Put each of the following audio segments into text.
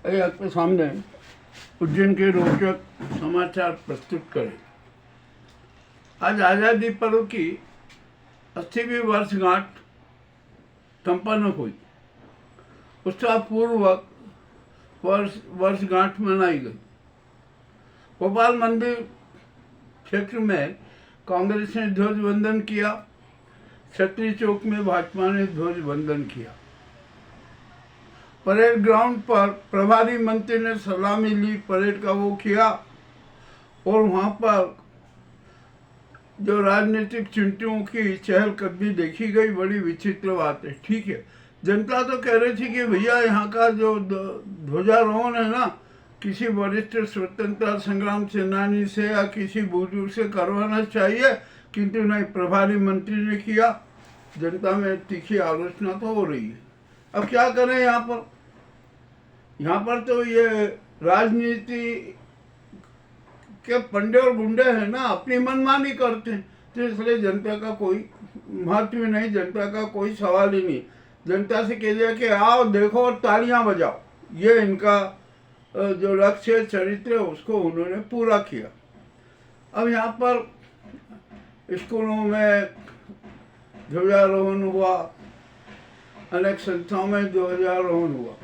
ये आपके सामने उज्जैन के रोचक समाचार प्रस्तुत करें। आज आज़ादी पर्व की 80वीं वर्षगांठ संपन्न हुई। उत्साहपूर्वक वर्षगांठ मनाई गई। गोपाल मंदिर क्षेत्र में कांग्रेस ने ध्वजवंदन किया। छतरी चौक में भाजपा ने ध्वजवंदन किया। परेड ग्राउंड पर प्रभारी मंत्री ने सलामी ली, परेड का वो किया। और वहाँ पर जो राजनीतिक चिंटुओं की चहलकदमी देखी गई, बड़ी विचित्र बात है। ठीक है, जनता तो कह रही थी कि भैया यहाँ का जो ध्वजारोहण है ना, किसी वरिष्ठ स्वतंत्रता संग्राम सेनानी से या किसी बुजुर्ग से करवाना चाहिए, किंतु नहीं, प्रभारी मंत्री ने किया। जनता में तीखी आलोचना तो हो रही है। अब क्या करें, यहाँ पर तो ये राजनीति के पंडे और गुंडे हैं ना, अपनी मनमानी करते हैं, तो इसलिए जनता का कोई महत्व नहीं, जनता का कोई सवाल ही नहीं। जनता से कह दिया कि आओ देखो और तालियां बजाओ, ये इनका जो लक्ष्य चरित्र है उसको उन्होंने पूरा किया। अब यहाँ पर स्कूलों में ध्वजारोहण हुआ, अनेक संस्थाओं में ध्वजारोहण हुआ।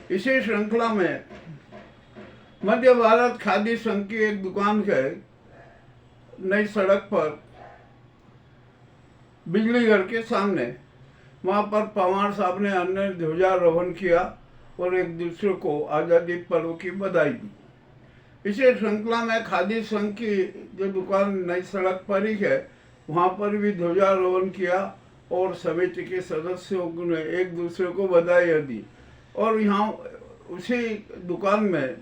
इसी श्रृंखला में मध्य भारत खादी संघ की एक दुकान है नई सड़क पर, बिजली घर के सामने। वहाँ पर पवार साहब ने अन्य ध्वजारोहण किया और एक दूसरे को आज़ादी पर्व की बधाई दी। इसी श्रृंखला में खादी संघ की जो दुकान नई सड़क पर ही है, वहाँ पर भी ध्वजारोहण किया और समिति के सदस्यों ने एक दूसरे को बधाई दी। और यहाँ उसी दुकान में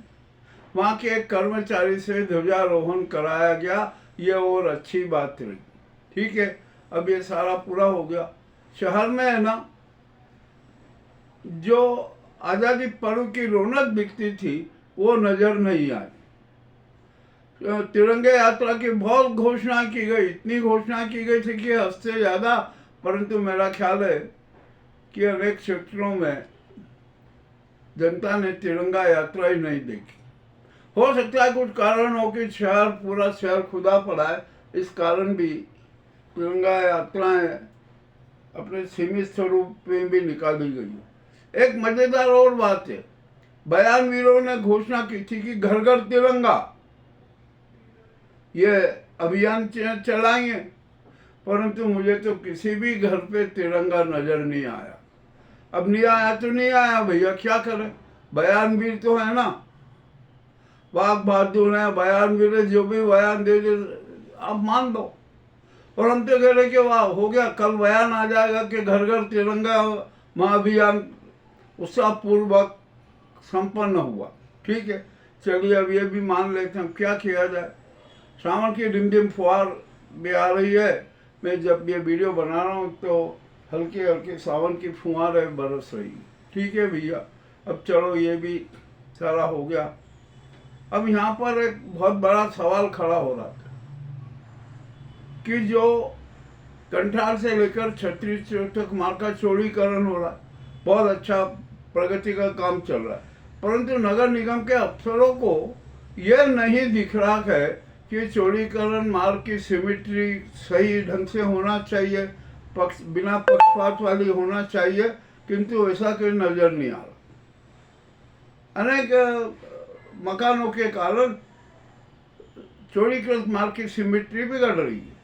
वहाँ के एक कर्मचारी से ध्वजारोहण कराया गया। ये और अच्छी बात रही। ठीक है, अब ये सारा पूरा हो गया। शहर में है ना, जो आज़ादी पर्व की रौनक दिखती थी वो नज़र नहीं आई। तिरंगे यात्रा की बहुत घोषणा की गई, इतनी घोषणा की गई थी कि हद से ज़्यादा, परंतु मेरा ख्याल है कि अनेक क्षेत्रों में जनता ने तिरंगा यात्रा ही नहीं देखी। हो सकता है कुछ कारण हो कि पूरा शहर खुदा पड़ा है, इस कारण भी तिरंगा यात्राएं अपने सीमित स्वरूप में भी निकाली गई है। एक मजेदार और बात है, बयानवीरों ने घोषणा की थी कि घर घर तिरंगा ये अभियान चलाएंगे, परंतु मुझे तो किसी भी घर पे तिरंगा नजर नहीं आया। अब नहीं आया तो नहीं आया भैया, क्या करें, बयानवीर तो है ना, वाघ बहादुर है, बयानवीर है, जो भी बयान दे दे आप मान दो। और हम तो कह रहे कि वाह हो गया, कल बयान आ जाएगा कि घर घर तिरंगा महाअभियान उत्साहपूर्वक संपन्न हुआ। ठीक है, चलिए अब ये भी मान लेते हैं, क्या किया जाए। सावन की रिमझिम फुहार भी आ रही है। मैं जब ये वीडियो बना रहा हूँ तो हल्के हल्के सावन की फुहारें बरस रही है। ठीक है भैया, अब चलो ये भी सारा हो गया। अब यहाँ पर एक बहुत बड़ा सवाल खड़ा हो रहा था कि जो कंठार से लेकर छतरी चौक तक मार्का चौड़ीकरण हो रहा है, बहुत अच्छा प्रगति का काम चल रहा है, परंतु नगर निगम के अफसरों को यह नहीं दिख रहा है कि चौड़ीकरण मार्ग की सिमेट्री सही ढंग से होना चाहिए, बिना पक्षपात वाली होना चाहिए, किंतु ऐसा कोई नजर नहीं आ रहा। अनेक मकानों के कारण चौड़ीकरण मार्ग की सिमेट्री बिगड़ रही है।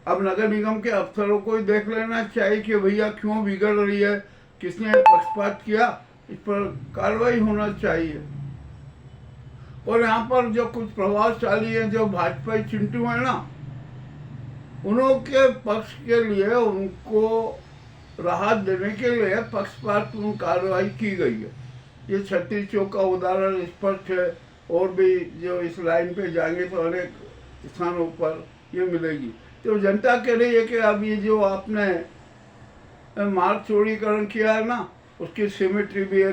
अब नगर निगम के अफसरों को ही देख लेना चाहिए कि भैया क्यों बिगड़ रही है, किसने पक्षपात किया, इस पर कार्रवाई होना चाहिए। और यहाँ पर जो कुछ प्रभावशाली हैं, जो भाजपाई चिंटू हैं ना, उनके पक्ष के लिए, उनको राहत देने के लिए पक्षपातपूर्ण कार्रवाई की गई है। ये छतरी चौक का उदाहरण स्पष्ट है, और भी जो इस लाइन पे जाएंगे तो अनेक स्थानों पर ये मिलेगी। तो जनता कह रही है कि अब ये जो आपने मार्ग चौड़ीकरण किया है ना, उसकी सिमेट्री भी